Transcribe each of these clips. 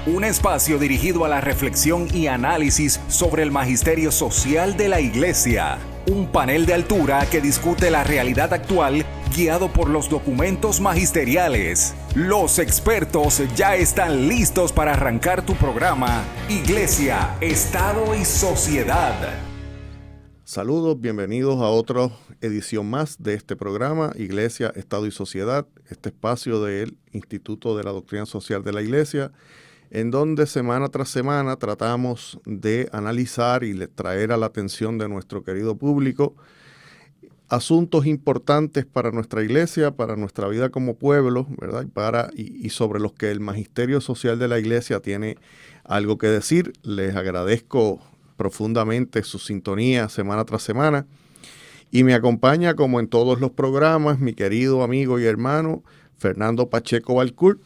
Un espacio dirigido a la reflexión y análisis sobre el magisterio social de la Iglesia. Un panel de altura que discute la realidad actual guiado por los documentos magisteriales. Los expertos ya están listos para arrancar tu programa Iglesia, Estado y Sociedad. Saludos, bienvenidos a otra edición más de este programa Iglesia, Estado y Sociedad, este espacio del Instituto de la Doctrina Social de la Iglesia, en donde semana tras semana tratamos de analizar y traer a la atención de nuestro querido público asuntos importantes para nuestra iglesia, para nuestra vida como pueblo, ¿verdad? Y sobre los que el magisterio social de la iglesia tiene algo que decir. Les agradezco profundamente su sintonía semana tras semana y me acompaña, como en todos los programas, mi querido amigo y hermano Fernando Pacheco Valcourt,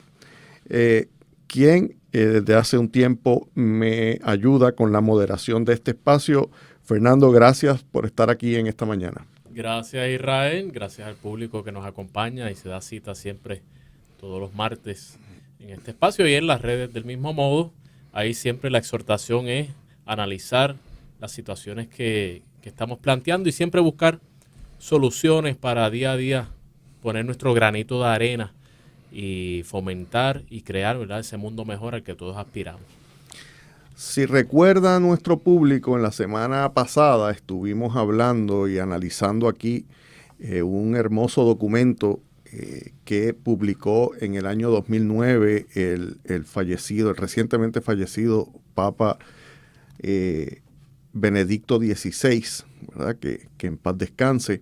quien desde hace un tiempo me ayuda con la moderación de este espacio. Fernando, gracias por estar aquí en esta mañana. Gracias, Israel, gracias al público que nos acompaña y se da cita siempre todos los martes en este espacio y en las redes del mismo modo. Ahí siempre la exhortación es analizar las situaciones que estamos planteando y siempre buscar soluciones para día a día poner nuestro granito de arena y fomentar y crear, ¿verdad?, ese mundo mejor al que todos aspiramos. Si recuerda nuestro público, en la semana pasada estuvimos hablando y analizando aquí un hermoso documento que publicó en el año 2009 el recientemente fallecido Papa Benedicto XVI, ¿verdad? Que en paz descanse,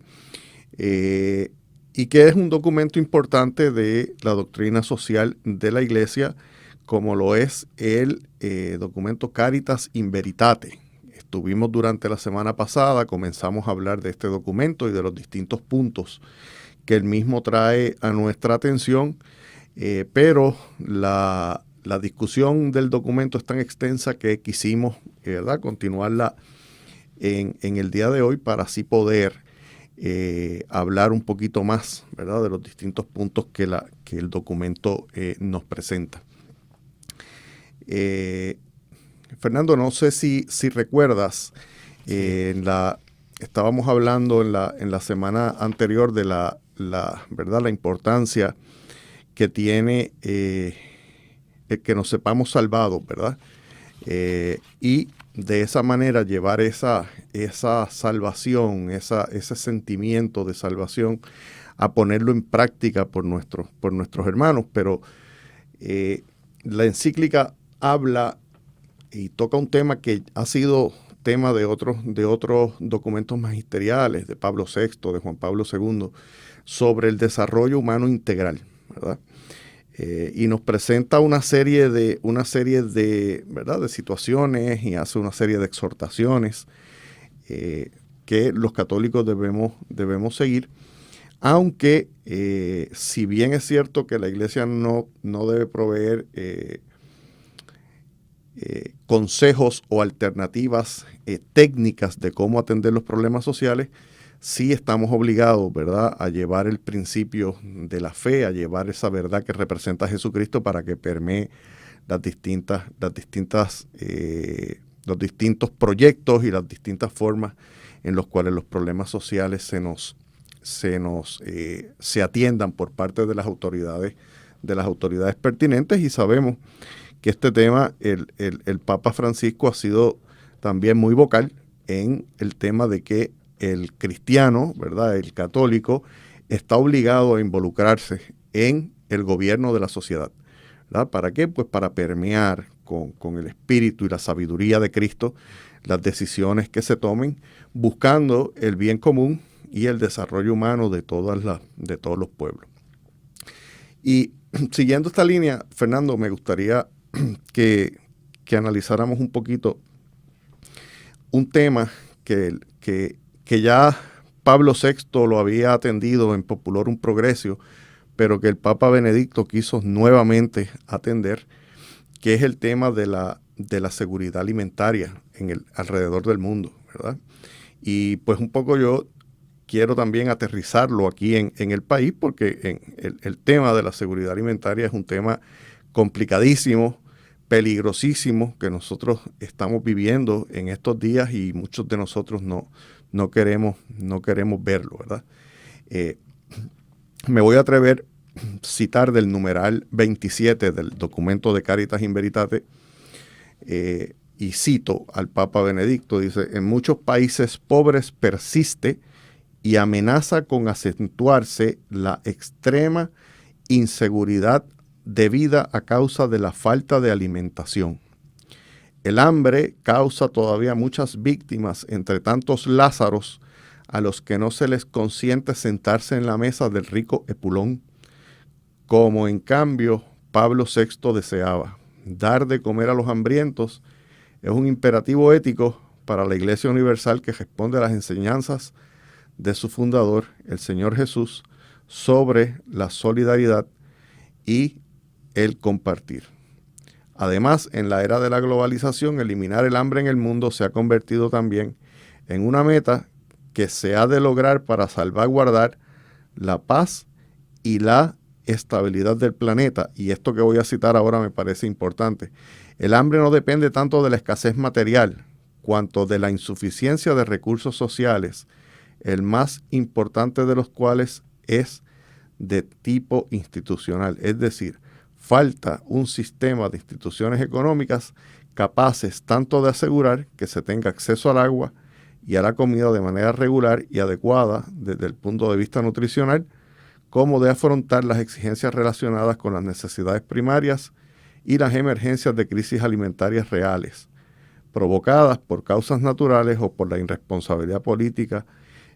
y que es un documento importante de la doctrina social de la Iglesia, como lo es el documento Caritas in Veritate. Estuvimos durante la semana pasada, comenzamos a hablar de este documento y de los distintos puntos que el mismo trae a nuestra atención, pero la discusión del documento es tan extensa que quisimos, ¿verdad?, continuarla en el día de hoy para así poder hablar un poquito más, ¿verdad?, de los distintos puntos que el documento nos presenta. Fernando, no sé si recuerdas, estábamos hablando en la semana anterior de la importancia que tiene el que nos sepamos salvados, ¿verdad? Y de esa manera llevar esa salvación, ese sentimiento de salvación, a ponerlo en práctica por nuestros hermanos. Pero la encíclica habla y toca un tema que ha sido tema de otros documentos magisteriales, de Pablo VI, de Juan Pablo II, sobre el desarrollo humano integral, ¿verdad? Y nos presenta una serie de ¿verdad?, de situaciones y hace una serie de exhortaciones que los católicos debemos seguir, aunque si bien es cierto que la Iglesia no debe proveer consejos o alternativas técnicas de cómo atender los problemas sociales, sí estamos obligados, ¿verdad?, a llevar el principio de la fe, a llevar esa verdad que representa a Jesucristo para que permee los distintos proyectos y las distintas formas en los cuales los problemas sociales se atiendan por parte de las autoridades pertinentes. Y sabemos que este tema, el Papa Francisco ha sido también muy vocal en el tema de que el cristiano, ¿verdad?, el católico, está obligado a involucrarse en el gobierno de la sociedad, ¿verdad? ¿Para qué? Pues para permear con el espíritu y la sabiduría de Cristo las decisiones que se tomen, buscando el bien común y el desarrollo humano de todos los pueblos. Y siguiendo esta línea, Fernando, me gustaría que analizáramos un poquito un tema que ya Pablo VI lo había atendido en Populorum Progressio, pero que el Papa Benedicto quiso nuevamente atender, que es el tema de la seguridad alimentaria alrededor del mundo, ¿verdad? Y pues un poco yo quiero también aterrizarlo aquí en el país, porque el tema de la seguridad alimentaria es un tema complicadísimo, peligrosísimo que nosotros estamos viviendo en estos días y muchos de nosotros no queremos verlo, ¿verdad? Me voy a atrever a citar del numeral 27 del documento de Caritas in Veritate, y cito al Papa Benedicto, dice: en muchos países pobres persiste y amenaza con acentuarse la extrema inseguridad debida a causa de la falta de alimentación. El hambre causa todavía muchas víctimas, entre tantos Lázaros a los que no se les consiente sentarse en la mesa del rico Epulón, como en cambio Pablo VI deseaba. Dar de comer a los hambrientos es un imperativo ético para la Iglesia Universal que responde a las enseñanzas de su fundador, el Señor Jesús, sobre la solidaridad y el compartir. Además, en la era de la globalización, eliminar el hambre en el mundo se ha convertido también en una meta que se ha de lograr para salvaguardar la paz y la estabilidad del planeta. Y esto que voy a citar ahora me parece importante. El hambre no depende tanto de la escasez material, cuanto de la insuficiencia de recursos sociales, el más importante de los cuales es de tipo institucional, es decir, falta un sistema de instituciones económicas capaces tanto de asegurar que se tenga acceso al agua y a la comida de manera regular y adecuada desde el punto de vista nutricional, como de afrontar las exigencias relacionadas con las necesidades primarias y las emergencias de crisis alimentarias reales, provocadas por causas naturales o por la irresponsabilidad política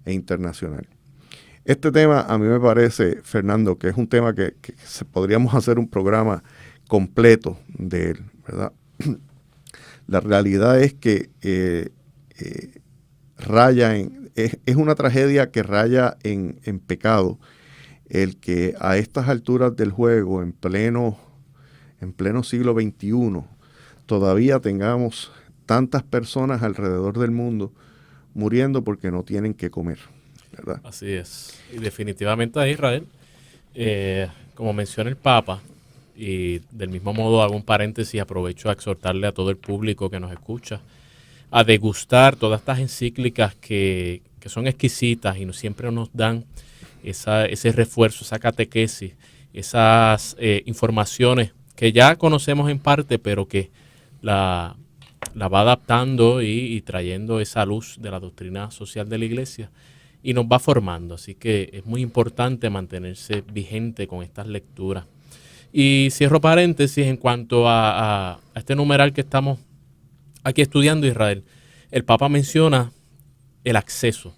e internacional. Este tema a mí me parece, Fernando, que es un tema que podríamos hacer un programa completo de él, ¿verdad? La realidad es que es una tragedia que raya en pecado el que a estas alturas del juego, en pleno siglo XXI, todavía tengamos tantas personas alrededor del mundo muriendo porque no tienen que comer, ¿verdad? Así es. Y definitivamente a Israel, como menciona el Papa, y del mismo modo hago un paréntesis, aprovecho a exhortarle a todo el público que nos escucha a degustar todas estas encíclicas que son exquisitas y siempre nos dan ese refuerzo, esa catequesis, esas informaciones que ya conocemos en parte, pero que la va adaptando y trayendo esa luz de la doctrina social de la Iglesia y nos va formando. Así que es muy importante mantenerse vigente con estas lecturas. Y cierro paréntesis en cuanto a este numeral que estamos aquí estudiando, Israel. El Papa menciona el acceso.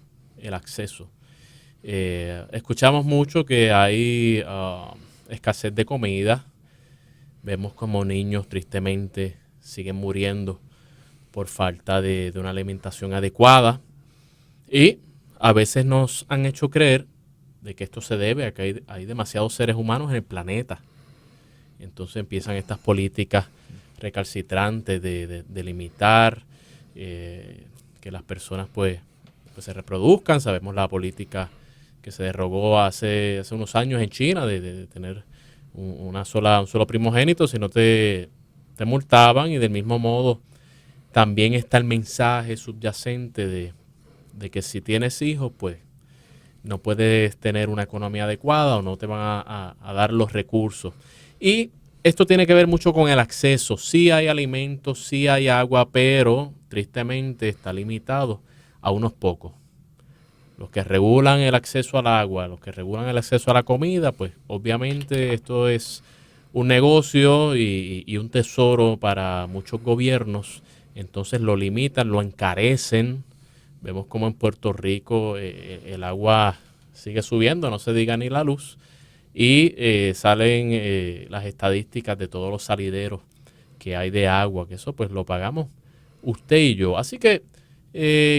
Escuchamos mucho que hay escasez de comida. Vemos como niños tristemente siguen muriendo por falta de una alimentación adecuada. Y a veces nos han hecho creer de que esto se debe a que hay demasiados seres humanos en el planeta. Entonces empiezan estas políticas recalcitrantes de limitar que las personas pues se reproduzcan. Sabemos la política que se derogó hace unos años en China de tener un solo primogénito, si no te multaban. Y del mismo modo también está el mensaje subyacente de que si tienes hijos, pues no puedes tener una economía adecuada o no te van a dar los recursos. Y esto tiene que ver mucho con el acceso. Sí hay alimentos, sí hay agua, pero tristemente está limitado a unos pocos. Los que regulan el acceso al agua, los que regulan el acceso a la comida, pues obviamente esto es un negocio y un tesoro para muchos gobiernos. Entonces lo limitan, lo encarecen. Vemos como en Puerto Rico el agua sigue subiendo, no se diga ni la luz. Y salen las estadísticas de todos los salideros que hay de agua, que eso pues lo pagamos usted y yo. Así que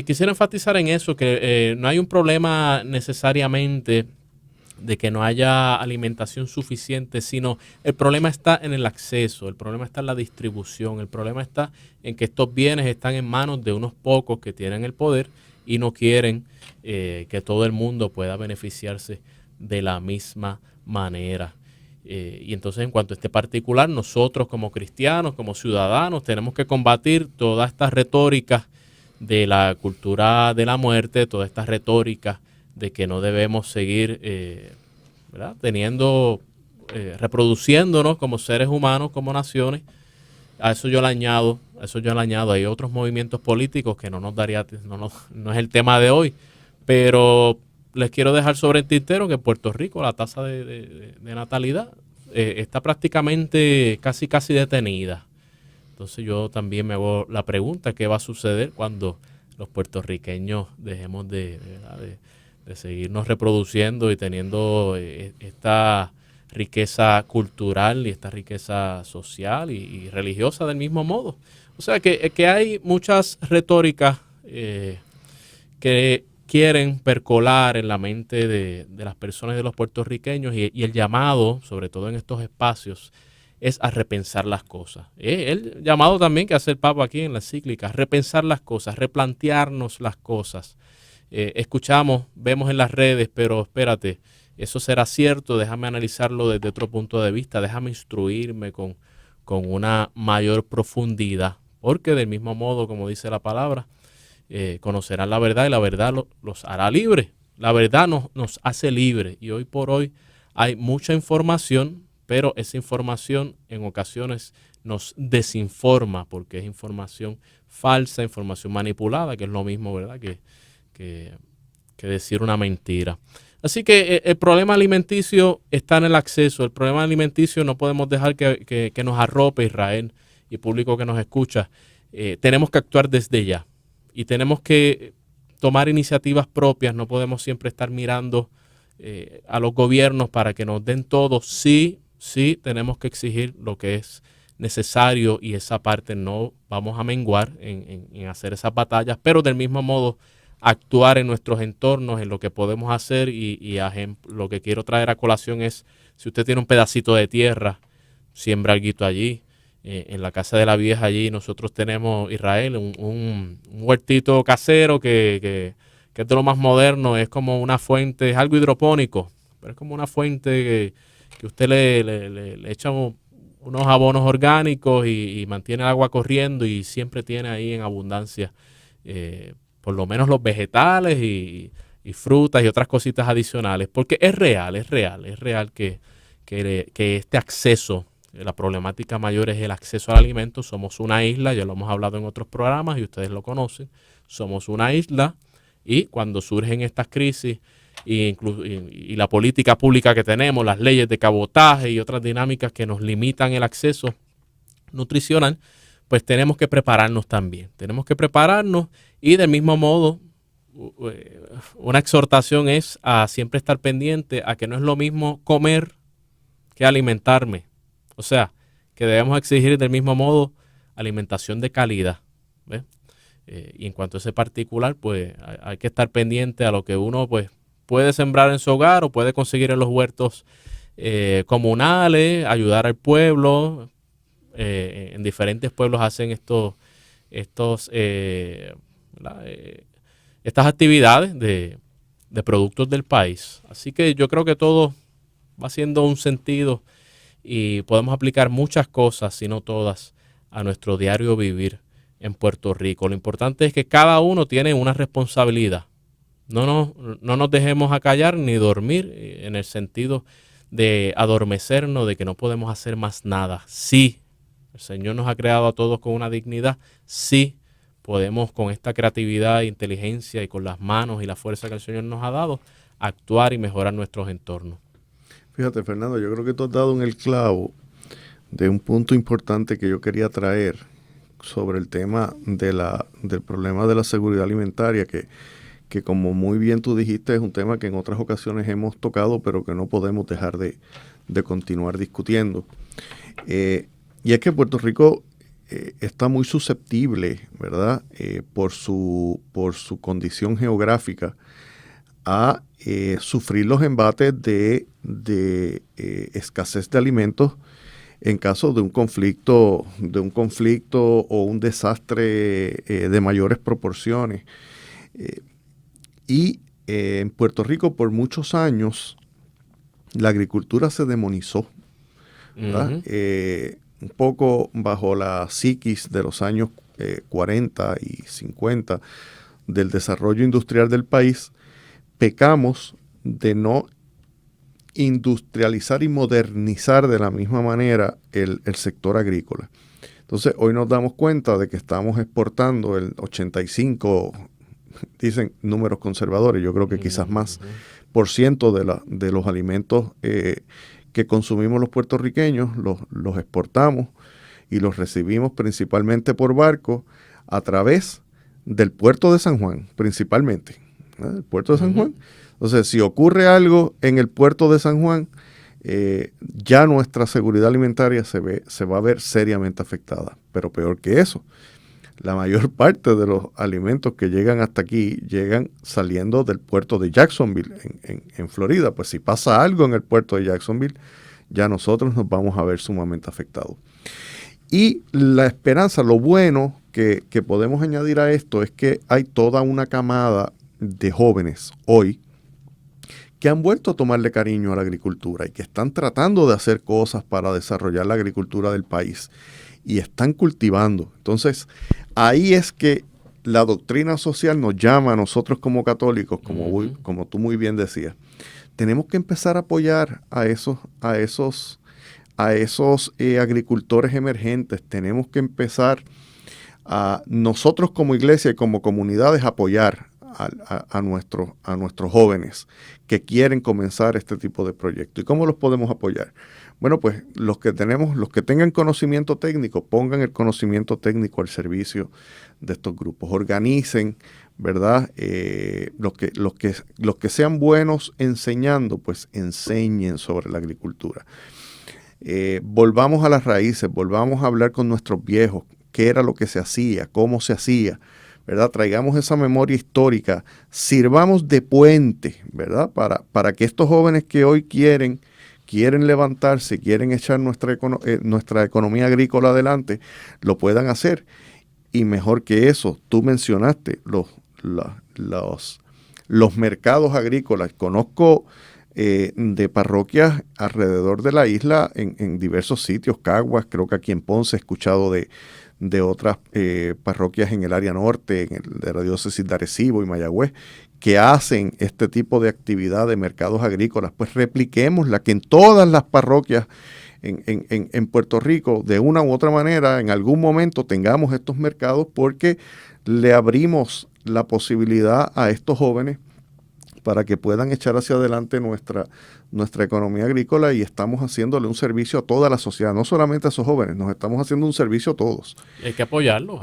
quisiera enfatizar en eso, que no hay un problema necesariamente de que no haya alimentación suficiente, sino el problema está en el acceso, el problema está en la distribución, el problema está en que estos bienes están en manos de unos pocos que tienen el poder y no quieren que todo el mundo pueda beneficiarse de la misma manera. Y entonces, en cuanto a este particular, nosotros como cristianos, como ciudadanos, tenemos que combatir toda esta retórica de la cultura de la muerte, toda esta retórica de que no debemos seguir ¿verdad? Reproduciéndonos como seres humanos, como naciones. A eso yo le añado, hay otros movimientos políticos que no es el tema de hoy, pero les quiero dejar sobre el tintero que en Puerto Rico la tasa de natalidad está prácticamente casi detenida. Entonces yo también me hago la pregunta, ¿qué va a suceder cuando los puertorriqueños dejemos de seguirnos reproduciendo y teniendo esta riqueza cultural y esta riqueza social y religiosa del mismo modo? O sea que hay muchas retóricas que quieren percolar en la mente de las personas, de los puertorriqueños, y el llamado, sobre todo en estos espacios, es a repensar las cosas. El llamado también que hace el Papa aquí en la encíclica, repensar las cosas, replantearnos las cosas. Escuchamos, vemos en las redes, pero espérate, ¿eso será cierto? Déjame analizarlo desde otro punto de vista, déjame instruirme con una mayor profundidad, porque del mismo modo, como dice la palabra, conocerán la verdad y la verdad los hará libres. La verdad nos hace libres, y hoy por hoy hay mucha información, pero esa información en ocasiones nos desinforma porque es información falsa, información manipulada, que es lo mismo, ¿verdad?, que decir una mentira. Así que el problema alimenticio está en el acceso. El problema alimenticio no podemos dejar que nos arrope, Israel y público que nos escucha. Tenemos que actuar desde ya y tenemos que tomar iniciativas propias. No podemos siempre estar mirando a los gobiernos para que nos den todo. Sí, tenemos que exigir lo que es necesario, y esa parte no vamos a menguar en hacer esas batallas, pero del mismo modo actuar en nuestros entornos, en lo que podemos hacer, y lo que quiero traer a colación es, si usted tiene un pedacito de tierra, siembra alguito allí. En la casa de la vieja allí nosotros tenemos, Israel, un huertito casero que es de lo más moderno, es como una fuente, es algo hidropónico, pero es como una fuente que usted le echa unos abonos orgánicos y mantiene el agua corriendo, y siempre tiene ahí en abundancia por lo menos los vegetales y frutas y otras cositas adicionales, porque es real que este acceso, la problemática mayor es el acceso al alimento. Somos una isla, ya lo hemos hablado en otros programas y ustedes lo conocen, somos una isla, y cuando surgen estas crisis y la política pública que tenemos, las leyes de cabotaje y otras dinámicas que nos limitan el acceso nutricional, pues tenemos que prepararnos también. Tenemos que prepararnos, y del mismo modo, una exhortación es a siempre estar pendiente a que no es lo mismo comer que alimentarme. O sea, que debemos exigir del mismo modo alimentación de calidad, ¿ves? Y en cuanto a ese particular, pues hay que estar pendiente a lo que uno pues puede sembrar en su hogar o puede conseguir en los huertos comunales, ayudar al pueblo. En diferentes pueblos hacen estas actividades de productos del país. Así que yo creo que todo va haciendo un sentido y podemos aplicar muchas cosas, si no todas, a nuestro diario vivir en Puerto Rico. Lo importante es que cada uno tiene una responsabilidad. No nos dejemos acallar ni dormir en el sentido de adormecernos, de que no podemos hacer más nada. Sí, el Señor nos ha creado a todos con una dignidad. Sí, podemos con esta creatividad e inteligencia y con las manos y la fuerza que el Señor nos ha dado, actuar y mejorar nuestros entornos. Fíjate, Fernando, yo creo que tú has dado en el clavo de un punto importante que yo quería traer sobre el tema del problema de la seguridad alimentaria, que como muy bien tú dijiste, es un tema que en otras ocasiones hemos tocado, pero que no podemos dejar de continuar discutiendo. Y es que Puerto Rico está muy susceptible, ¿verdad?, por su condición geográfica, a sufrir los embates de escasez de alimentos en caso de un conflicto o un desastre de mayores proporciones. En Puerto Rico por muchos años la agricultura se demonizó ¿verdad? Un poco bajo la psiquis de los años 40 y 50 del desarrollo industrial del país, pecamos de no industrializar y modernizar de la misma manera el sector agrícola. Entonces, hoy nos damos cuenta de que estamos exportando el 85, dicen números conservadores, yo creo que quizás más, por ciento de los alimentos que consumimos los puertorriqueños, los exportamos y los recibimos principalmente por barco a través del puerto de San Juan, principalmente, ¿verdad? El puerto de San Juan. Entonces, si ocurre algo en el puerto de San Juan, ya nuestra seguridad alimentaria se va a ver seriamente afectada. Pero peor que eso, la mayor parte de los alimentos que llegan hasta aquí llegan saliendo del puerto de Jacksonville, en Florida. Pues si pasa algo en el puerto de Jacksonville, ya nosotros nos vamos a ver sumamente afectados. Y la esperanza, lo bueno que podemos añadir a esto es que hay toda una camada de jóvenes hoy que han vuelto a tomarle cariño a la agricultura y que están tratando de hacer cosas para desarrollar la agricultura del país y están cultivando. Entonces, ahí es que la doctrina social nos llama a nosotros como católicos, como tú muy bien decías. Tenemos que empezar a apoyar a esos agricultores emergentes. Tenemos que empezar a nosotros como iglesia y como comunidades apoyar a nuestros jóvenes que quieren comenzar este tipo de proyectos. ¿Y cómo los podemos apoyar? Bueno, pues los que tengan conocimiento técnico, pongan el conocimiento técnico al servicio de estos grupos. Organicen, ¿verdad? Los que sean buenos enseñando, pues enseñen sobre la agricultura. Volvamos a las raíces, volvamos a hablar con nuestros viejos, qué era lo que se hacía, cómo se hacía, ¿verdad? Traigamos esa memoria histórica, sirvamos de puente, ¿verdad? Para que estos jóvenes que hoy quieren levantarse, quieren echar nuestra economía agrícola adelante, lo puedan hacer. Y mejor que eso, tú mencionaste los mercados agrícolas. Conozco de parroquias alrededor de la isla en diversos sitios, Caguas, creo que aquí en Ponce he escuchado de otras parroquias en el área norte, de la diócesis de Arecibo y Mayagüez, que hacen este tipo de actividad de mercados agrícolas. Pues repliquémosla, que en todas las parroquias en Puerto Rico, de una u otra manera, en algún momento tengamos estos mercados, porque le abrimos la posibilidad a estos jóvenes para que puedan echar hacia adelante nuestra economía agrícola, y estamos haciéndole un servicio a toda la sociedad, no solamente a esos jóvenes, nos estamos haciendo un servicio a todos. Hay que apoyarlo,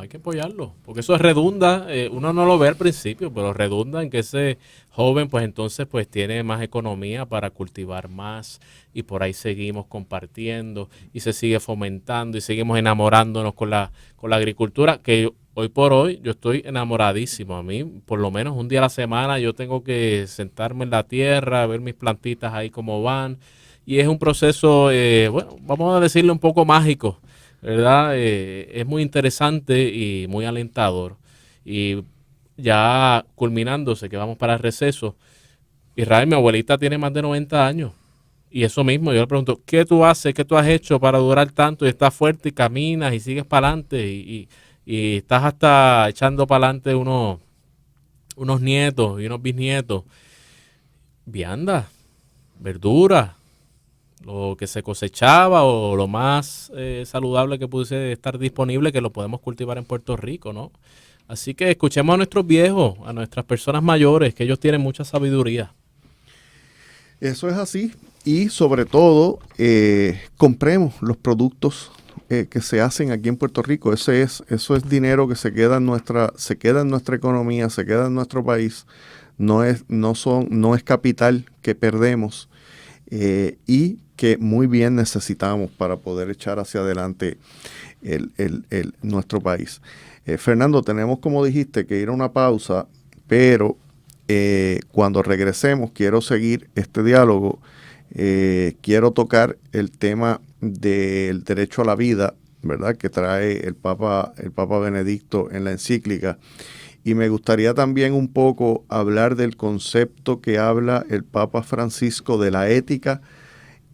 porque eso redunda, uno no lo ve al principio, pero redunda en que ese joven pues entonces pues tiene más economía para cultivar más, y por ahí seguimos compartiendo y se sigue fomentando y seguimos enamorándonos con la agricultura, que hoy por hoy yo estoy enamoradísimo. A mí, por lo menos un día a la semana, yo tengo que sentarme en la tierra, ver mis plantitas ahí cómo van. Y es un proceso, bueno, vamos a decirle un poco mágico, ¿verdad? Es muy interesante y muy alentador. Y ya culminándose, que vamos para el receso, Israel, mi abuelita tiene más de 90 años. Y eso mismo, yo le pregunto, ¿qué tú haces? ¿Qué tú has hecho para durar tanto y estás fuerte y caminas y sigues para adelante y estás hasta echando para adelante unos nietos y unos bisnietos? Vianda, verdura, lo que se cosechaba o lo más saludable que pudiese estar disponible, que lo podemos cultivar en Puerto Rico, ¿no? Así que escuchemos a nuestros viejos, a nuestras personas mayores, que ellos tienen mucha sabiduría. Eso es así, y sobre todo compremos los productos que se hacen aquí en Puerto Rico. Eso es dinero que se queda en nuestra economía, se queda en nuestro país. No es capital que perdemos y que muy bien necesitamos para poder echar hacia adelante nuestro país. Fernando, tenemos, como dijiste, que ir a una pausa, pero cuando regresemos quiero seguir este diálogo. Quiero tocar el tema del derecho a la vida, ¿verdad?, que trae el Papa Benedicto en la encíclica. Y me gustaría también un poco hablar del concepto que habla el Papa Francisco de la ética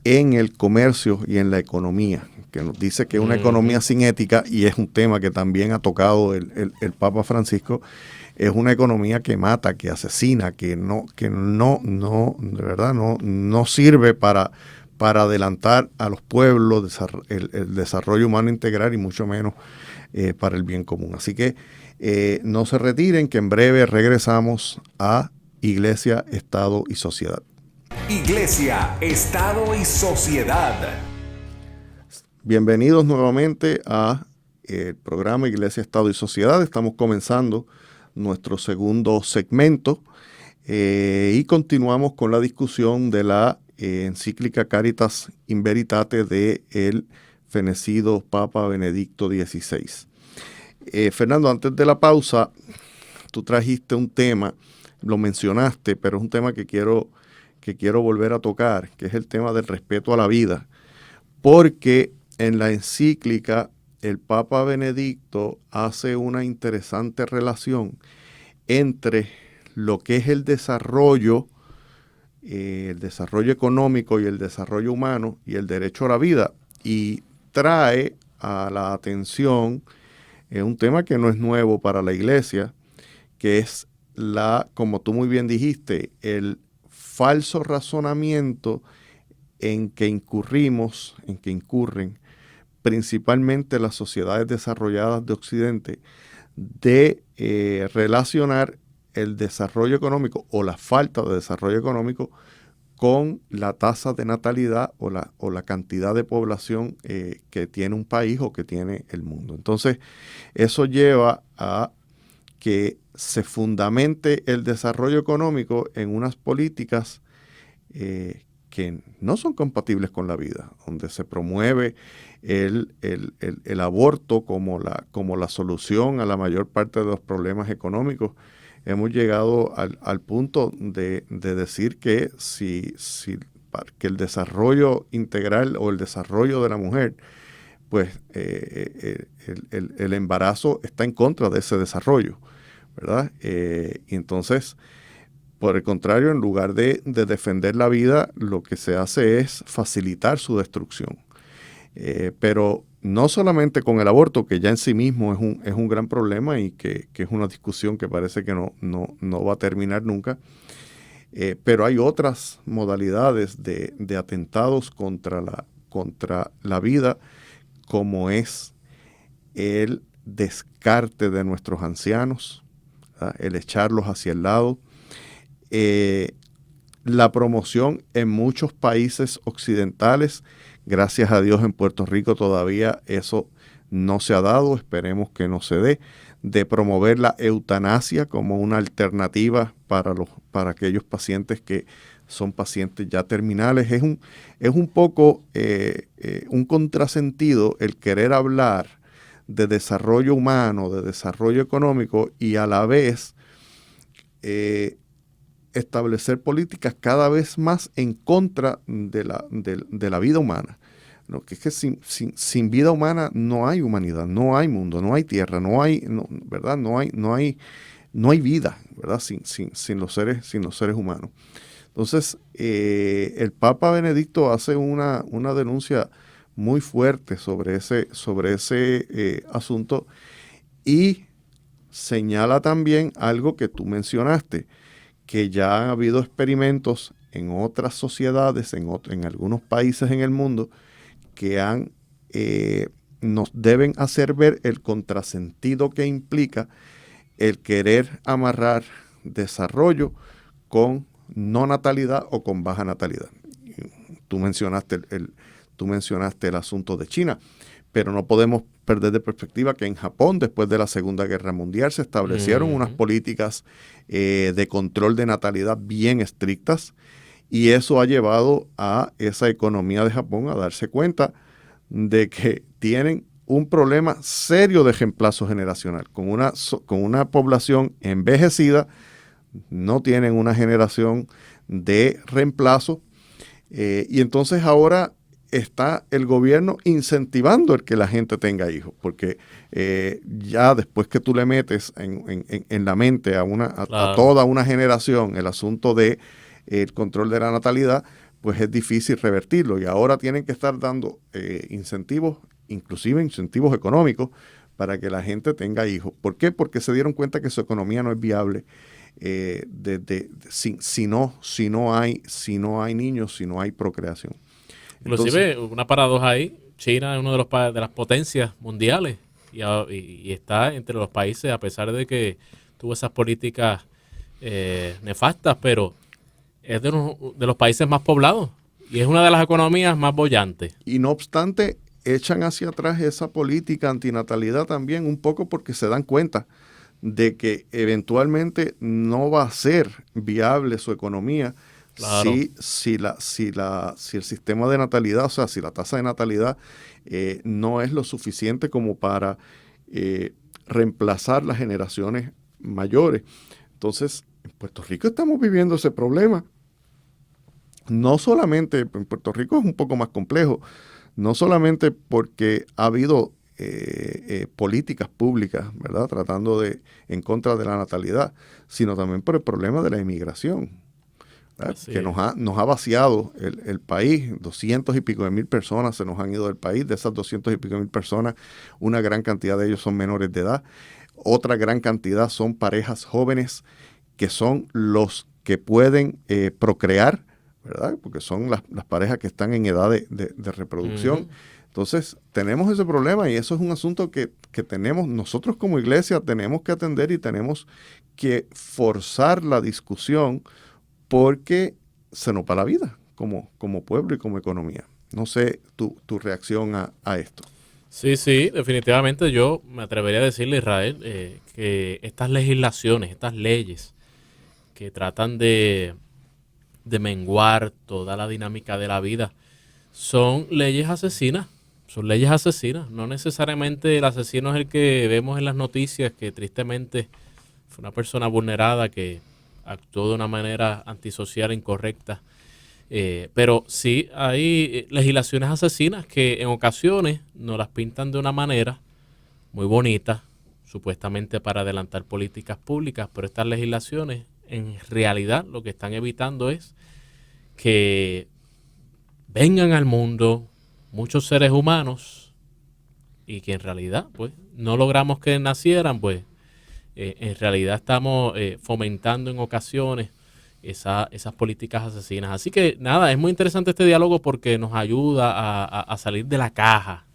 en el comercio y en la economía, que nos dice que una economía sin ética, y es un tema que también ha tocado el Papa Francisco, es una economía que mata, que asesina, que no, de verdad, no sirve para adelantar a los pueblos, el desarrollo humano integral y mucho menos para el bien común. Así que no se retiren, que en breve regresamos a Iglesia, Estado y Sociedad. Iglesia, Estado y Sociedad. Bienvenidos nuevamente a el programa Iglesia, Estado y Sociedad. Estamos comenzando nuestro segundo segmento y continuamos con la discusión de la encíclica Caritas in Veritate de el fenecido Papa Benedicto XVI. Fernando, antes de la pausa, tú trajiste un tema, lo mencionaste, pero es un tema que quiero volver a tocar, que es el tema del respeto a la vida, porque en la encíclica el Papa Benedicto hace una interesante relación entre lo que es el desarrollo económico y el desarrollo humano y el derecho a la vida, y trae a la atención un tema que no es nuevo para la Iglesia, que es como tú muy bien dijiste, el falso razonamiento en que incurren principalmente las sociedades desarrolladas de Occidente, de relacionar el desarrollo económico o la falta de desarrollo económico con la tasa de natalidad o la cantidad de población que tiene un país o que tiene el mundo. Entonces, eso lleva a que se fundamente el desarrollo económico en unas políticas que no son compatibles con la vida, donde se promueve el aborto como la solución a la mayor parte de los problemas económicos. Hemos llegado al punto de decir que que el desarrollo integral o el desarrollo de la mujer, pues el embarazo está en contra de ese desarrollo, ¿verdad? Y entonces, por el contrario, en lugar de defender la vida, lo que se hace es facilitar su destrucción. Pero no solamente con el aborto, que ya en sí mismo es un gran problema y que es una discusión que parece que no va a terminar nunca, pero hay otras modalidades de atentados contra la vida, como es el descarte de nuestros ancianos, ¿verdad? El echarlos hacia el lado, la promoción en muchos países occidentales. Gracias a Dios en Puerto Rico todavía eso no se ha dado, esperemos que no se dé, de promover la eutanasia como una alternativa para aquellos pacientes que son pacientes ya terminales. Es un poco un contrasentido el querer hablar de desarrollo humano, de desarrollo económico y a la vez establecer políticas cada vez más en contra de la vida humana. ¿No? Que es que sin vida humana no hay humanidad, no hay mundo, no hay tierra, ¿verdad? No hay vida, ¿verdad? Sin los seres humanos. Entonces, el Papa Benedicto hace una denuncia muy fuerte sobre ese asunto y señala también algo que tú mencionaste, que ya han habido experimentos en otras sociedades, en algunos países en el mundo, que nos deben hacer ver el contrasentido que implica el querer amarrar desarrollo con no natalidad o con baja natalidad. Tú mencionaste el asunto de China, pero no podemos perder de perspectiva que en Japón, después de la Segunda Guerra Mundial, se establecieron unas políticas de control de natalidad bien estrictas, y eso ha llevado a esa economía de Japón a darse cuenta de que tienen un problema serio de reemplazo generacional. Con una población envejecida, no tienen una generación de reemplazo, y entonces ahora está el gobierno incentivando el que la gente tenga hijos, porque ya después que tú le metes en la mente a toda una generación el asunto de el control de la natalidad, pues es difícil revertirlo. Y ahora tienen que estar dando incentivos, inclusive incentivos económicos, para que la gente tenga hijos. ¿Por qué? Porque se dieron cuenta que su economía no es viable si no hay niños, si no hay procreación. Inclusive, Entonces, una paradoja ahí, China es uno de las potencias mundiales y está entre los países, a pesar de que tuvo esas políticas nefastas, pero es de los países más poblados y es una de las economías más bollantes. y no obstante, echan hacia atrás esa política antinatalidad también un poco porque se dan cuenta de que eventualmente no va a ser viable su economía. Claro. Si el sistema de natalidad, o sea, si la tasa de natalidad no es lo suficiente como para reemplazar las generaciones mayores. Entonces, en Puerto Rico estamos viviendo ese problema. No solamente, en Puerto Rico es un poco más complejo, no solamente porque ha habido políticas públicas, ¿verdad?, tratando en contra de la natalidad, sino también por el problema de la inmigración, que nos ha vaciado el país. 200 y pico de mil personas se nos han ido del país. De esas 200 y pico de mil personas, una gran cantidad de ellos son menores de edad. Otra gran cantidad son parejas jóvenes que son los que pueden procrear, ¿verdad? Porque son las parejas que están en edad de reproducción. Uh-huh. Entonces, tenemos ese problema y eso es un asunto que tenemos, nosotros como iglesia tenemos que atender y tenemos que forzar la discusión porque se nos va la vida como pueblo y como economía. No sé tu reacción a esto. Sí, definitivamente yo me atrevería a decirle a Israel que estas legislaciones, estas leyes que tratan de menguar toda la dinámica de la vida, son leyes asesinas. Son leyes asesinas. No necesariamente el asesino es el que vemos en las noticias, que tristemente fue una persona vulnerada que actuó de una manera antisocial e incorrecta. Pero sí hay legislaciones asesinas que en ocasiones nos las pintan de una manera muy bonita, supuestamente para adelantar políticas públicas, pero estas legislaciones en realidad lo que están evitando es que vengan al mundo muchos seres humanos y que en realidad pues no logramos que nacieran, pues en realidad estamos fomentando en ocasiones esas políticas asesinas. Así que nada, es muy interesante este diálogo porque nos ayuda a salir de la caja,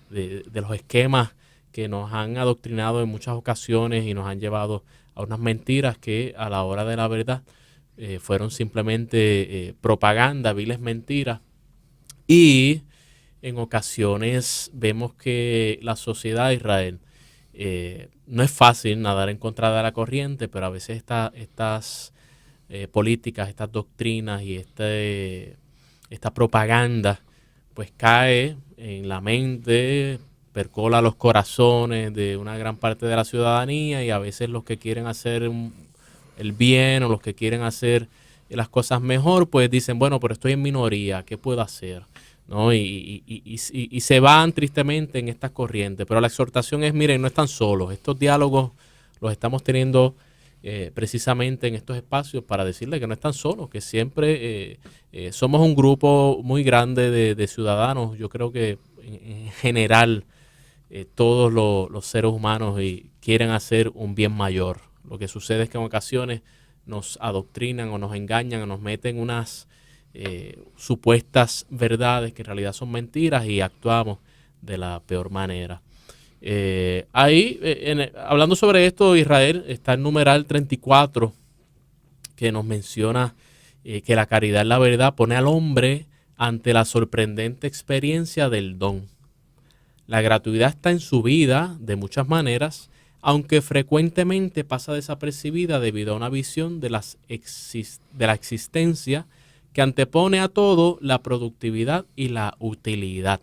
de los esquemas que nos han adoctrinado en muchas ocasiones y nos han llevado a unas mentiras que a la hora de la verdad fueron simplemente propaganda, viles mentiras. Y en ocasiones vemos que la sociedad de Israel no es fácil nadar en contra de la corriente, pero a veces estas políticas, estas doctrinas y esta propaganda pues cae en la mente, percola los corazones de una gran parte de la ciudadanía y a veces los que quieren hacer el bien o los que quieren hacer las cosas mejor pues dicen, bueno, pero estoy en minoría, ¿qué puedo hacer? ¿No? Y se van tristemente en estas corrientes, pero la exhortación es, miren, no están solos, estos diálogos los estamos teniendo precisamente en estos espacios para decirles que no están solos, que siempre somos un grupo muy grande de ciudadanos. Yo creo que en general todos los seres humanos quieren hacer un bien mayor. Lo que sucede es que en ocasiones nos adoctrinan o nos engañan o nos meten unas supuestas verdades que en realidad son mentiras y actuamos de la peor manera. Hablando sobre esto, Israel, está el numeral 34 que nos menciona que la caridad en la verdad pone al hombre ante la sorprendente experiencia del don. La gratuidad está en su vida de muchas maneras, aunque frecuentemente pasa desapercibida debido a una visión de la existencia que antepone a todo la productividad y la utilidad.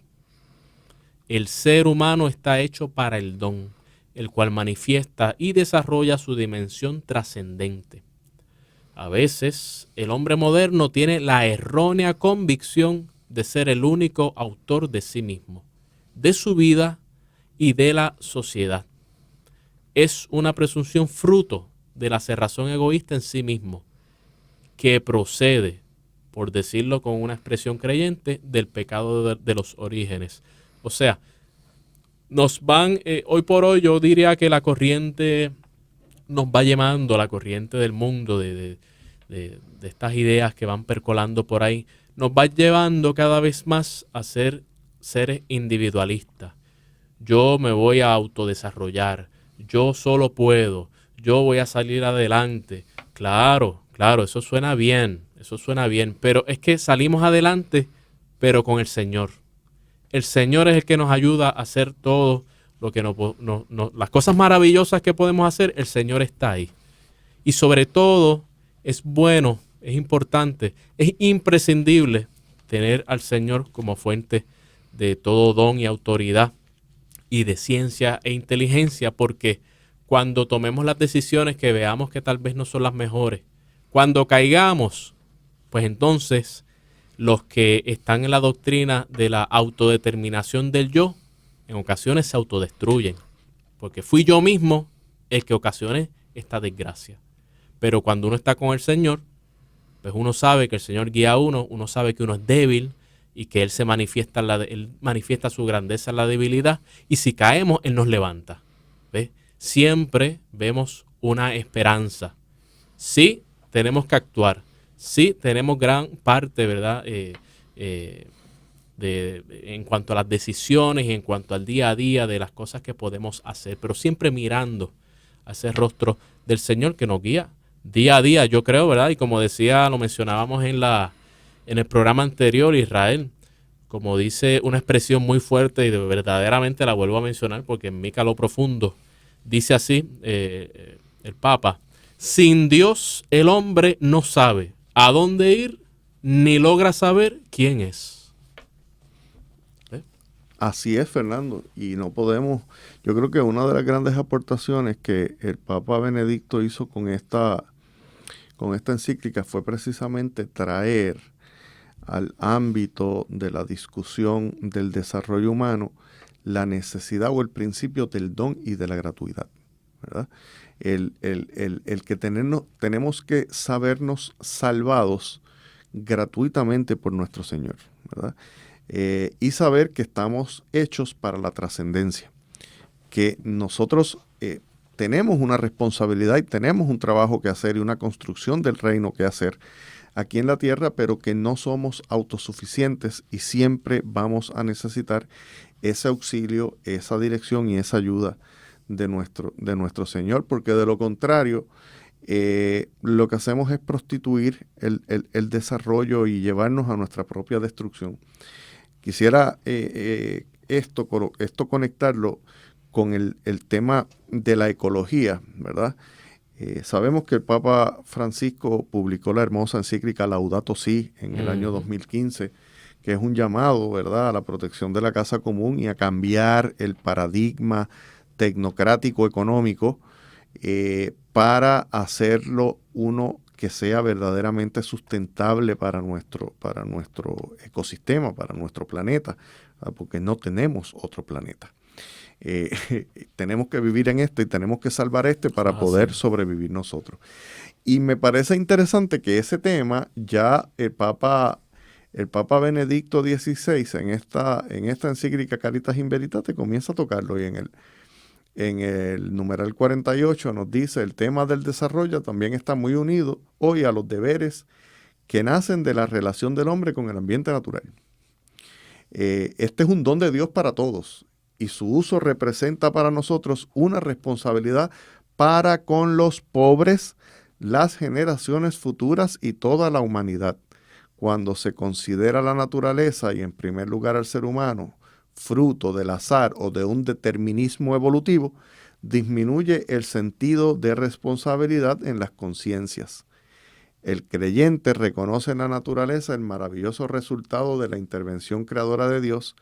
El ser humano está hecho para el don, el cual manifiesta y desarrolla su dimensión trascendente. A veces, el hombre moderno tiene la errónea convicción de ser el único autor de sí mismo, de su vida y de la sociedad. Es una presunción fruto de la cerrazón egoísta en sí mismo, que procede por decirlo con una expresión creyente, del pecado de los orígenes. O sea, nos van, hoy por hoy yo diría que la corriente nos va llevando, la corriente del mundo, de estas ideas que van percolando por ahí, nos va llevando cada vez más a ser seres individualistas. Yo me voy a autodesarrollar, yo solo puedo, yo voy a salir adelante. Claro, eso suena bien, pero es que salimos adelante, pero con el Señor. El Señor es el que nos ayuda a hacer todo lo que las cosas maravillosas que podemos hacer, el Señor está ahí. Y sobre todo, es bueno, es importante, es imprescindible tener al Señor como fuente de todo don y autoridad y de ciencia e inteligencia, porque cuando tomemos las decisiones que veamos que tal vez no son las mejores, cuando caigamos, pues entonces los que están en la doctrina de la autodeterminación del yo, en ocasiones se autodestruyen, porque fui yo mismo el que ocasioné esta desgracia. Pero cuando uno está con el Señor, pues uno sabe que el Señor guía a uno sabe que uno es débil y que Él Él manifiesta su grandeza en la debilidad, y si caemos, Él nos levanta. ¿Ves? Siempre vemos una esperanza. Sí, tenemos que actuar. Sí, tenemos gran parte, ¿verdad? En cuanto a las decisiones y en cuanto al día a día de las cosas que podemos hacer, pero siempre mirando a ese rostro del Señor que nos guía día a día, yo creo, ¿verdad? Y como decía, lo mencionábamos en el programa anterior, Israel, como dice una expresión muy fuerte y verdaderamente la vuelvo a mencionar porque en mí caló profundo, dice así el Papa: sin Dios el hombre no sabe a dónde ir ni logra saber quién es. ¿Eh? Así es, Fernando, y no podemos, yo creo que una de las grandes aportaciones que el Papa Benedicto hizo con esta encíclica fue precisamente traer al ámbito de la discusión del desarrollo humano la necesidad o el principio del don y de la gratuidad, ¿verdad? El que tenemos que sabernos salvados gratuitamente por nuestro Señor, ¿verdad? Y saber que estamos hechos para la trascendencia, que nosotros tenemos una responsabilidad y tenemos un trabajo que hacer y una construcción del reino que hacer aquí en la tierra, pero que no somos autosuficientes y siempre vamos a necesitar ese auxilio, esa dirección y esa ayuda de nuestro Señor, porque de lo contrario, lo que hacemos es prostituir el desarrollo y llevarnos a nuestra propia destrucción. Quisiera esto conectarlo con el tema de la ecología, ¿verdad? Sabemos que el Papa Francisco publicó la hermosa encíclica Laudato Si en el año 2015, que es un llamado, ¿verdad?, a la protección de la casa común y a cambiar el paradigma tecnocrático económico para hacerlo uno que sea verdaderamente sustentable para nuestro ecosistema, para nuestro planeta, ¿verdad? Porque no tenemos otro planeta. Tenemos que vivir en este y tenemos que salvar este para poder sobrevivir nosotros. Y me parece interesante que ese tema ya el Papa Benedicto XVI en esta encíclica Caritas in Veritate comienza a tocarlo, y en el numeral 48 nos dice: el tema del desarrollo también está muy unido hoy a los deberes que nacen de la relación del hombre con el ambiente natural. Este es un don de Dios para todos, y su uso representa para nosotros una responsabilidad para con los pobres, las generaciones futuras y toda la humanidad. Cuando se considera la naturaleza y en primer lugar al ser humano fruto del azar o de un determinismo evolutivo, disminuye el sentido de responsabilidad en las conciencias. El creyente reconoce en la naturaleza el maravilloso resultado de la intervención creadora de Dios,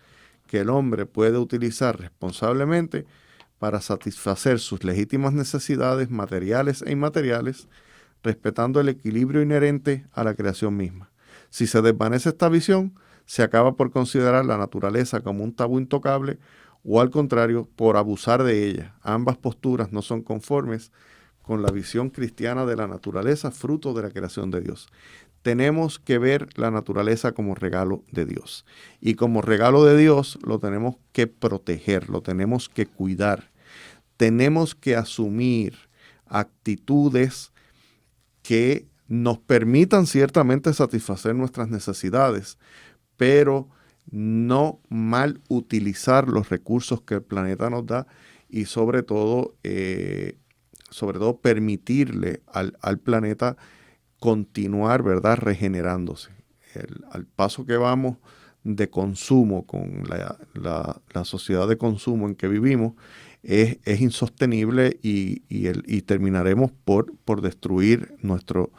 que el hombre puede utilizar responsablemente para satisfacer sus legítimas necesidades materiales e inmateriales, respetando el equilibrio inherente a la creación misma. Si se desvanece esta visión, se acaba por considerar la naturaleza como un tabú intocable, o al contrario, por abusar de ella. Ambas posturas no son conformes con la visión cristiana de la naturaleza, fruto de la creación de Dios. tenemos que ver la naturaleza como regalo de Dios. Y como regalo de Dios lo tenemos que proteger, lo tenemos que cuidar. Tenemos que asumir actitudes que nos permitan ciertamente satisfacer nuestras necesidades, pero no mal utilizar los recursos que el planeta nos da y sobre todo permitirle al planeta continuar, ¿verdad?, regenerándose. Al paso que vamos de consumo con la sociedad de consumo en que vivimos, es insostenible y terminaremos por destruir nuestro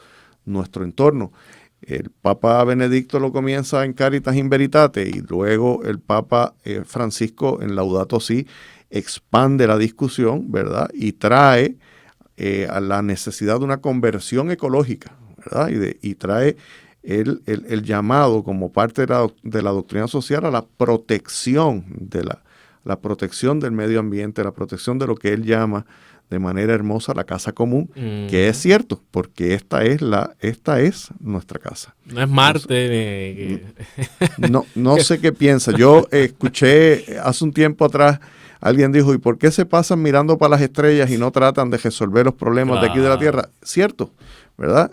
entorno. El Papa Benedicto lo comienza en Caritas in Veritate y luego el Papa Francisco en Laudato Si expande la discusión, ¿verdad?, y trae a la necesidad de una conversión ecológica, ¿verdad?, y trae el llamado como parte de la doctrina social a la protección la protección del medio ambiente, la protección de lo que él llama de manera hermosa la casa común, que es cierto, porque esta es nuestra casa. No es Marte. No sé qué piensa. Yo escuché hace un tiempo atrás, alguien dijo, ¿y por qué se pasan mirando para las estrellas y no tratan de resolver los problemas de aquí de la Tierra? Cierto, ¿verdad?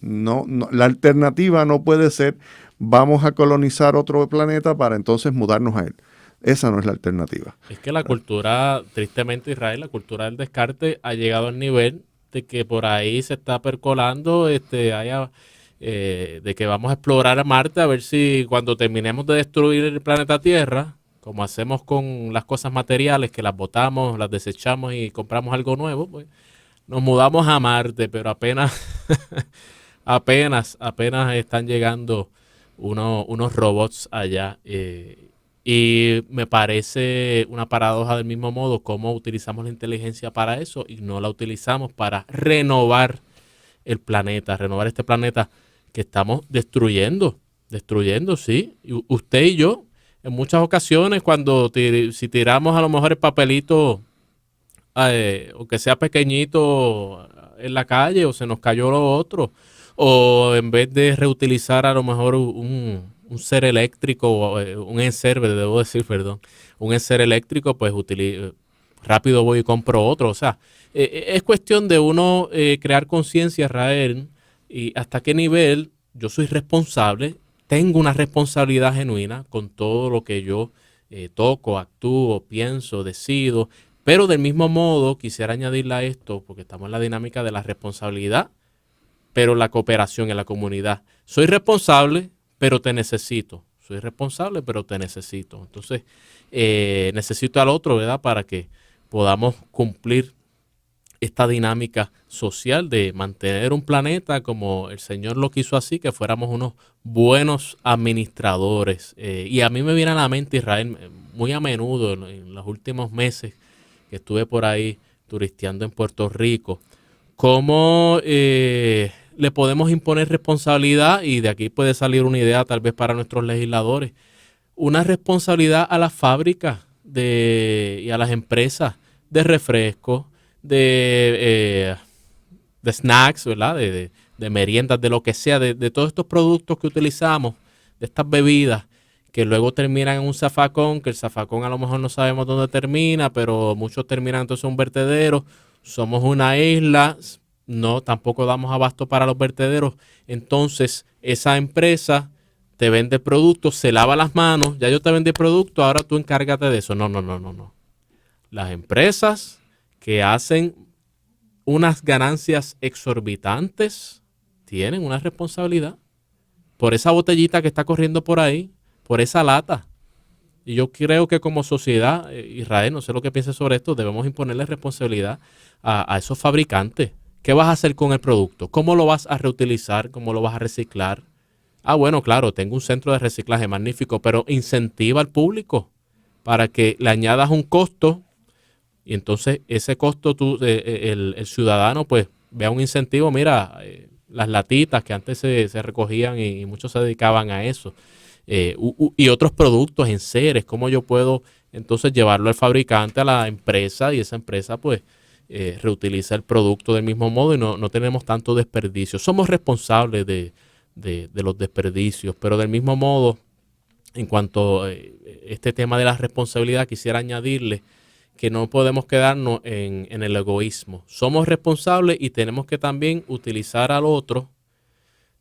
La alternativa no puede ser vamos a colonizar otro planeta para entonces mudarnos a él. Esa no es la alternativa. Es que la cultura, tristemente Israel, la cultura del descarte ha llegado al nivel de que por ahí se está percolando de que vamos a explorar a Marte a ver si cuando terminemos de destruir el planeta Tierra, como hacemos con las cosas materiales, que las botamos, las desechamos y compramos algo nuevo, pues nos mudamos a Marte, pero apenas están llegando unos robots allá. Y me parece una paradoja del mismo modo cómo utilizamos la inteligencia para eso y no la utilizamos para renovar el planeta, renovar este planeta que estamos destruyendo, sí. Y usted y yo, en muchas ocasiones, si tiramos a lo mejor el papelito, o que sea pequeñito en la calle, o se nos cayó lo otro, o en vez de reutilizar a lo mejor un ser eléctrico, un enser eléctrico, pues rápido voy y compro otro. O sea, es cuestión de uno crear conciencia, Israel, y hasta qué nivel yo soy responsable, tengo una responsabilidad genuina con todo lo que yo toco, actúo, pienso, decido, pero del mismo modo quisiera añadirle a esto, porque estamos en la dinámica de la responsabilidad, pero la cooperación en la comunidad. Soy responsable, pero te necesito. Soy responsable, pero te necesito. Entonces, necesito al otro, ¿verdad?, para que podamos cumplir esta dinámica social de mantener un planeta como el Señor lo quiso así, que fuéramos unos buenos administradores. Y a mí me viene a la mente, Israel, muy a menudo en los últimos meses que estuve por ahí turisteando en Puerto Rico, cómo le podemos imponer responsabilidad, y de aquí puede salir una idea tal vez para nuestros legisladores, una responsabilidad a las fábricas y a las empresas de refrescos, de snacks, ¿verdad? De meriendas, de lo que sea, de todos estos productos que utilizamos, de estas bebidas que luego terminan en un zafacón, que el zafacón a lo mejor no sabemos dónde termina, pero muchos terminan entonces en un vertedero. Somos una isla, no, tampoco damos abasto para los vertederos. Entonces, esa empresa te vende productos, se lava las manos, ya yo te vendí producto, ahora tú encárgate de eso. No. Las empresas que hacen unas ganancias exorbitantes tienen una responsabilidad por esa botellita que está corriendo por ahí, por esa lata. Y yo creo que como sociedad, Israel, no sé lo que pienses sobre esto, debemos imponerle responsabilidad a esos fabricantes. ¿Qué vas a hacer con el producto? ¿Cómo lo vas a reutilizar? ¿Cómo lo vas a reciclar? Bueno, claro, tengo un centro de reciclaje magnífico, pero incentiva al público para que le añadas un costo y entonces ese costo el ciudadano pues vea un incentivo. Mira, las latitas que antes se recogían y muchos se dedicaban a eso, y otros productos en seres, ¿cómo yo puedo entonces llevarlo al fabricante, a la empresa, y esa empresa pues reutiliza el producto del mismo modo y no tenemos tanto desperdicio? Somos responsables de de los desperdicios. Pero del mismo modo, en cuanto a este tema de la responsabilidad, quisiera añadirle que no podemos quedarnos en el egoísmo. Somos responsables y tenemos que también utilizar al otro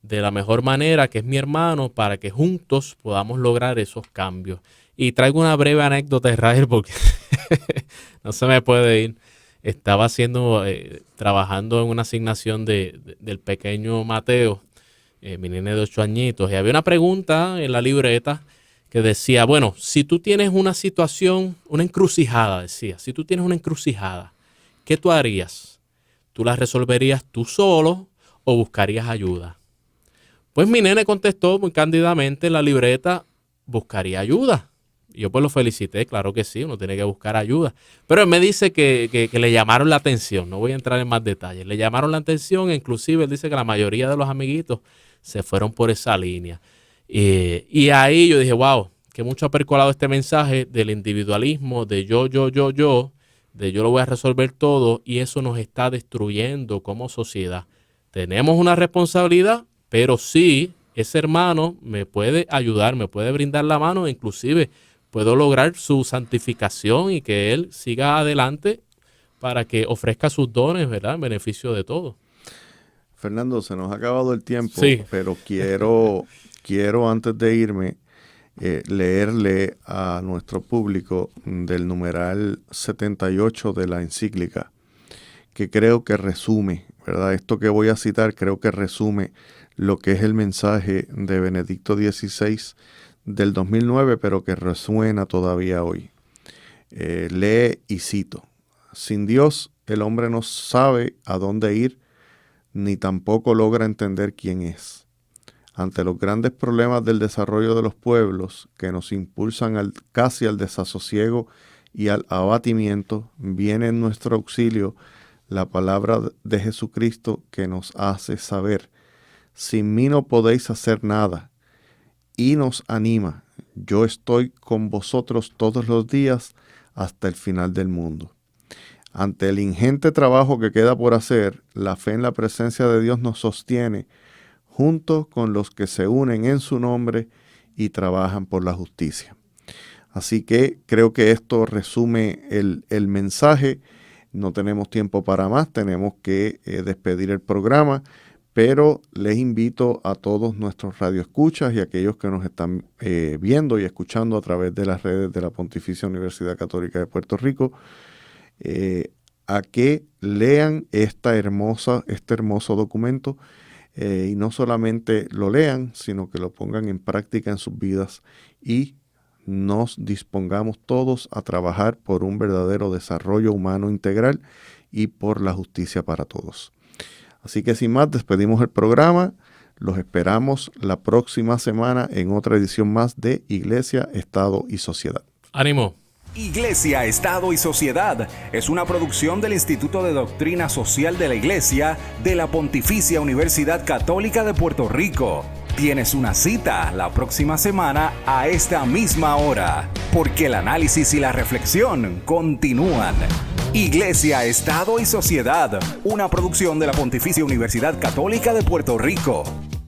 de la mejor manera, que es mi hermano, para que juntos podamos lograr esos cambios. Y traigo una breve anécdota, Israel, porque no se me puede ir. Estaba trabajando en una asignación del pequeño Mateo, mi nene de 8 añitos, y había una pregunta en la libreta que decía, bueno, si tú tienes una situación, una encrucijada, decía, si tú tienes una encrucijada, ¿qué tú harías? ¿Tú la resolverías tú solo o buscarías ayuda? Pues mi nene contestó muy cándidamente en la libreta, buscaría ayuda. Y yo pues lo felicité, claro que sí, uno tiene que buscar ayuda. Pero él me dice que le llamaron la atención, no voy a entrar en más detalles, le llamaron la atención, inclusive él dice que la mayoría de los amiguitos se fueron por esa línea. Y ahí yo dije, wow, que mucho ha percolado este mensaje del individualismo, de yo, de yo lo voy a resolver todo, y eso nos está destruyendo como sociedad. Tenemos una responsabilidad, pero sí, ese hermano me puede ayudar, me puede brindar la mano, inclusive puedo lograr su santificación y que él siga adelante para que ofrezca sus dones, ¿verdad?, en beneficio de todos. Fernando, se nos ha acabado el tiempo, sí, pero quiero antes de irme leerle a nuestro público del numeral 78 de la encíclica, que creo que resume, ¿verdad? Esto que voy a citar creo que resume lo que es el mensaje de Benedicto XVI del 2009, pero que resuena todavía hoy. Lee y cito: sin Dios, el hombre no sabe a dónde ir, ni tampoco logra entender quién es. Ante los grandes problemas del desarrollo de los pueblos que nos impulsan casi al desasosiego y al abatimiento, viene en nuestro auxilio la palabra de Jesucristo que nos hace saber: sin mí no podéis hacer nada, y nos anima: yo estoy con vosotros todos los días hasta el final del mundo. Ante el ingente trabajo que queda por hacer, la fe en la presencia de Dios nos sostiene, junto con los que se unen en su nombre y trabajan por la justicia. Así que creo que esto resume el mensaje. No tenemos tiempo para más, tenemos que despedir el programa, pero les invito a todos nuestros radioescuchas y a aquellos que nos están viendo y escuchando a través de las redes de la Pontificia Universidad Católica de Puerto Rico, a que lean este hermoso documento, y no solamente lo lean, sino que lo pongan en práctica en sus vidas y nos dispongamos todos a trabajar por un verdadero desarrollo humano integral y por la justicia para todos. Así que sin más, despedimos el programa. Los esperamos la próxima semana en otra edición más de Iglesia, Estado y Sociedad. ¡Ánimo! Iglesia, Estado y Sociedad es una producción del Instituto de Doctrina Social de la Iglesia de la Pontificia Universidad Católica de Puerto Rico. Tienes una cita la próxima semana a esta misma hora, porque el análisis y la reflexión continúan. Iglesia, Estado y Sociedad, una producción de la Pontificia Universidad Católica de Puerto Rico.